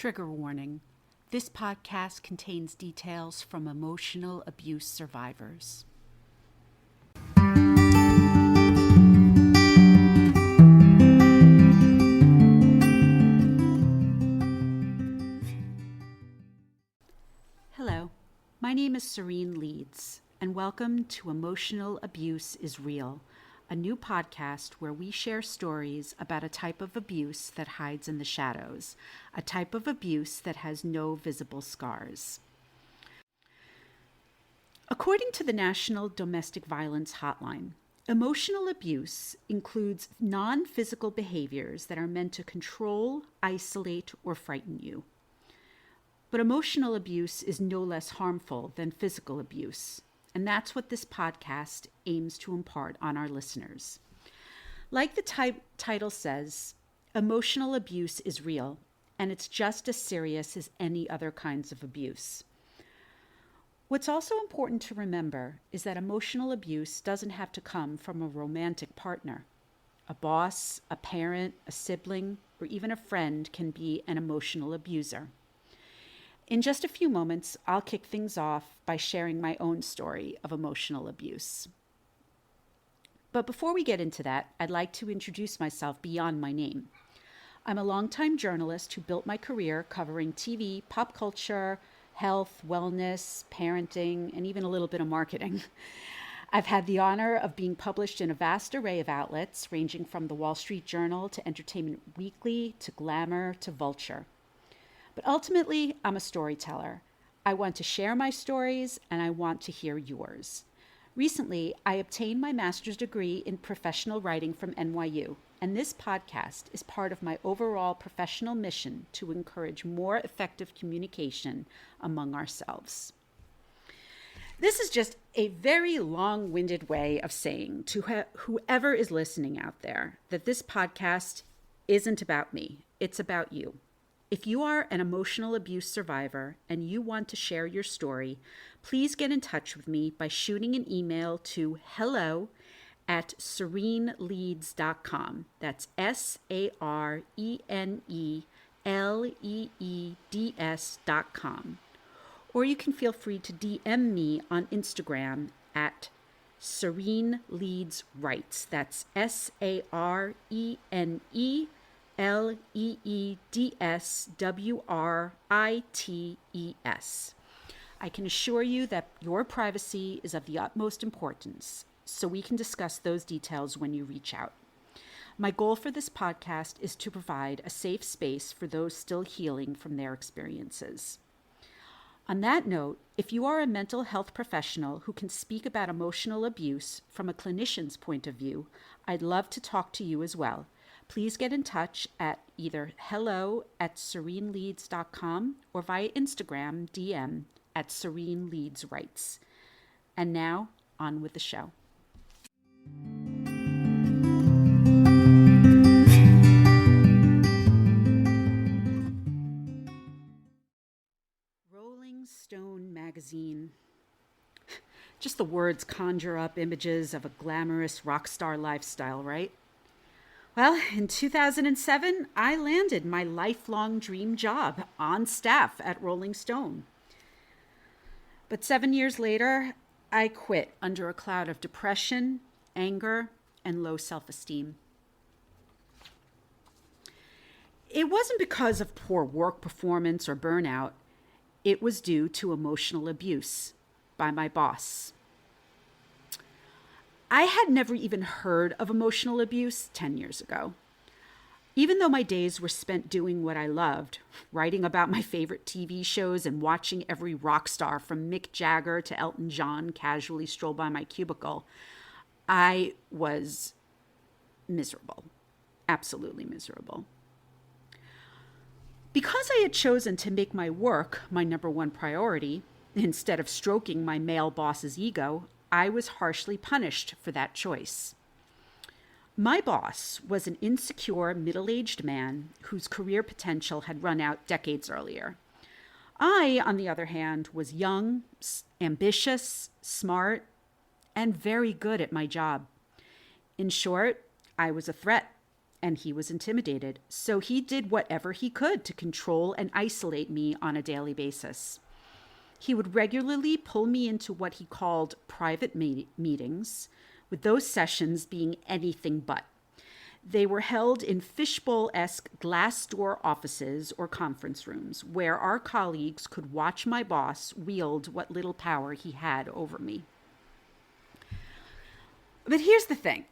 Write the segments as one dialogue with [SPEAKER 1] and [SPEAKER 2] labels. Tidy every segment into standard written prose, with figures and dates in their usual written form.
[SPEAKER 1] Trigger warning. This podcast contains details from emotional abuse survivors. Hello, my name is Sarene Leeds, and welcome to Emotional Abuse is Real, a new podcast where we share stories about a type of abuse that hides in the shadows, a type of abuse that has no visible scars. According to the National Domestic Violence Hotline, emotional abuse includes non-physical behaviors that are meant to control, isolate, or frighten you. But emotional abuse is no less harmful than physical abuse. And that's what this podcast aims to impart on our listeners. Like the title says, emotional abuse is real, and it's just as serious as any other kinds of abuse. What's also important to remember is that emotional abuse doesn't have to come from a romantic partner. A boss, a parent, a sibling, or even a friend can be an emotional abuser. In just a few moments, I'll kick things off by sharing my own story of emotional abuse. But before we get into that, I'd like to introduce myself beyond my name. I'm a longtime journalist who built my career covering TV, pop culture, health, wellness, parenting, and even a little bit of marketing. I've had the honor of being published in a vast array of outlets, ranging from the Wall Street Journal to Entertainment Weekly to Glamour to Vulture. But ultimately, I'm a storyteller. I want to share my stories, and I want to hear yours. Recently, I obtained my master's degree in professional writing from NYU, and this podcast is part of my overall professional mission to encourage more effective communication among ourselves. This is just a very long-winded way of saying to whoever is listening out there that this podcast isn't about me, it's about you. If you are an emotional abuse survivor and you want to share your story, please get in touch with me by shooting an email to hello@sareneleeds.com. That's SareneleEds.com. Or you can feel free to DM me on Instagram at Sarene Leeds Writes. That's SareneLeedsWrites. I can assure you that your privacy is of the utmost importance, so we can discuss those details when you reach out. My goal for this podcast is to provide a safe space for those still healing from their experiences. On that note, if you are a mental health professional who can speak about emotional abuse from a clinician's point of view, I'd love to talk to you as well. Please get in touch at either hello@sareneleeds.com or via Instagram DM at SareneLeedsWrites. And now, on with the show. Rolling Stone magazine. Just the words conjure up images of a glamorous rock star lifestyle, right? Well, in 2007, I landed my lifelong dream job on staff at Rolling Stone. But 7 years later, I quit under a cloud of depression, anger, and low self-esteem. It wasn't because of poor work performance or burnout. It was due to emotional abuse by my boss. I had never even heard of emotional abuse 10 years ago. Even though my days were spent doing what I loved, writing about my favorite TV shows and watching every rock star from Mick Jagger to Elton John casually stroll by my cubicle, I was miserable, absolutely miserable. Because I had chosen to make my work my number one priority, instead of stroking my male boss's ego, I was harshly punished for that choice. My boss was an insecure, middle-aged man whose career potential had run out decades earlier. I, on the other hand, was young, ambitious, smart, and very good at my job. In short, I was a threat, and he was intimidated. So he did whatever he could to control and isolate me on a daily basis. He would regularly pull me into what he called private meetings, with those sessions being anything but. They were held in fishbowl-esque glass door offices or conference rooms where our colleagues could watch my boss wield what little power he had over me. But here's the thing.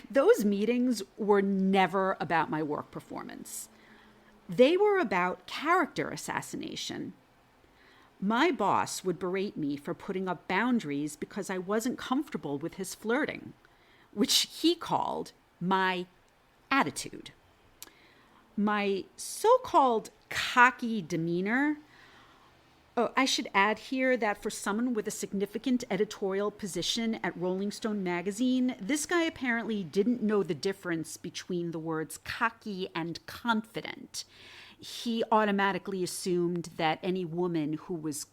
[SPEAKER 1] Those meetings were never about my work performance. They were about character assassination. My boss would berate me for putting up boundaries because I wasn't comfortable with his flirting, which he called my attitude. My so-called cocky demeanor. Oh, I should add here that for someone with a significant editorial position at Rolling Stone magazine, this guy apparently didn't know the difference between the words cocky and confident. He automatically assumed that any woman who was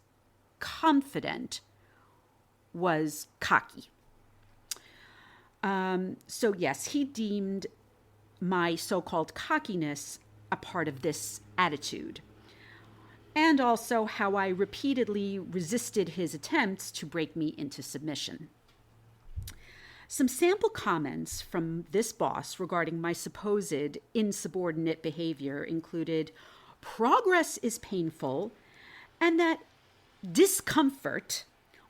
[SPEAKER 1] confident was cocky. So yes, he deemed my so-called cockiness a part of this attitude, and also how I repeatedly resisted his attempts to break me into submission. Some sample comments from this boss regarding my supposed insubordinate behavior included, progress is painful, and that discomfort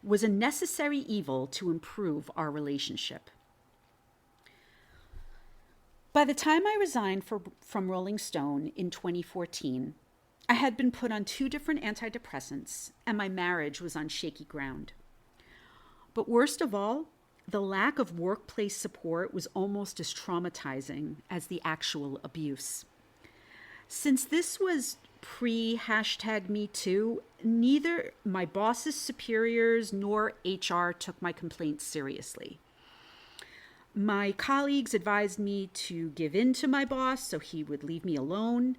[SPEAKER 1] was a necessary evil to improve our relationship. By the time I resigned from Rolling Stone in 2014, I had been put on 2 different antidepressants, and my marriage was on shaky ground. But worst of all, the lack of workplace support was almost as traumatizing as the actual abuse. Since this was pre-#MeToo, neither my boss's superiors nor HR took my complaints seriously. My colleagues advised me to give in to my boss so he would leave me alone.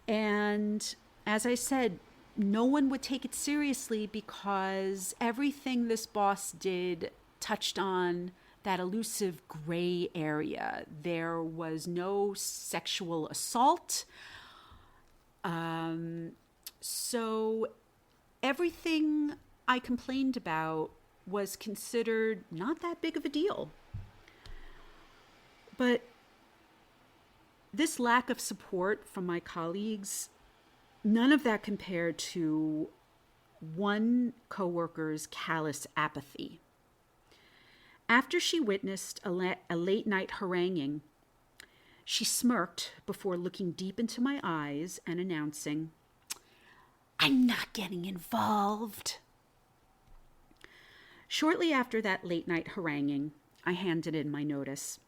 [SPEAKER 1] And as I said, no one would take it seriously because everything this boss did touched on that elusive gray area. There was no sexual assault. So everything I complained about was considered not that big of a deal. But this lack of support from my colleagues, none of that compared to one coworker's callous apathy. After she witnessed a late night haranguing, she smirked before looking deep into my eyes and announcing, "I'm not getting involved." Shortly after that late night haranguing, I handed in my notice.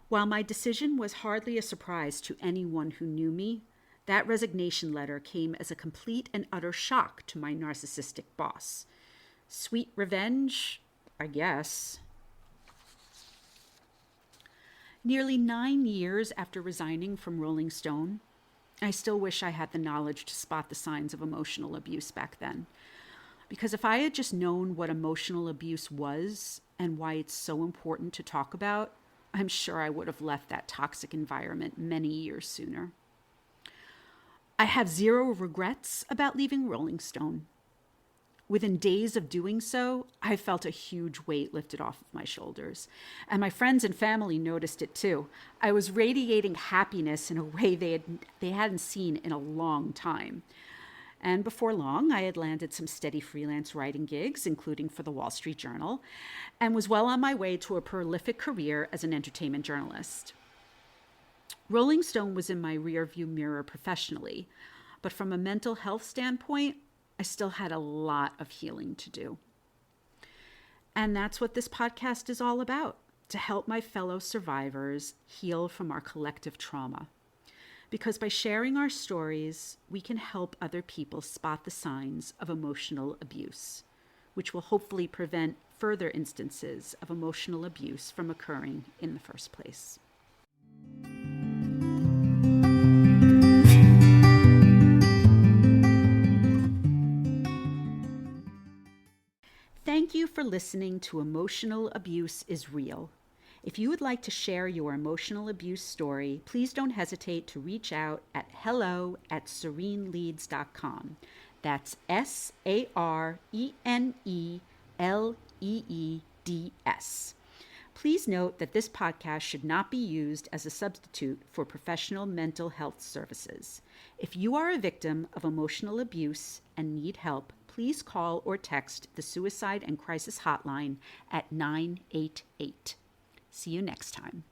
[SPEAKER 1] While my decision was hardly a surprise to anyone who knew me, that resignation letter came as a complete and utter shock to my narcissistic boss. Sweet revenge, I guess. Nearly 9 years after resigning from Rolling Stone, I still wish I had the knowledge to spot the signs of emotional abuse back then. Because if I had just known what emotional abuse was and why it's so important to talk about, I'm sure I would have left that toxic environment many years sooner. I have 0 regrets about leaving Rolling Stone. Within days of doing so, I felt a huge weight lifted off of my shoulders. And my friends and family noticed it too. I was radiating happiness in a way they hadn't seen in a long time. And before long, I had landed some steady freelance writing gigs, including for the Wall Street Journal, and was well on my way to a prolific career as an entertainment journalist. Rolling Stone was in my rearview mirror professionally, but from a mental health standpoint, I still had a lot of healing to do. And that's what this podcast is all about, to help my fellow survivors heal from our collective trauma. Because by sharing our stories, we can help other people spot the signs of emotional abuse, which will hopefully prevent further instances of emotional abuse from occurring in the first place. Thank you for listening to Emotional Abuse is Real. If you would like to share your emotional abuse story, please don't hesitate to reach out at hello@sareneleads.com. That's SARENELEEDS. Please note that this podcast should not be used as a substitute for professional mental health services. If you are a victim of emotional abuse and need help, please call or text the Suicide and Crisis Hotline at 988. See you next time.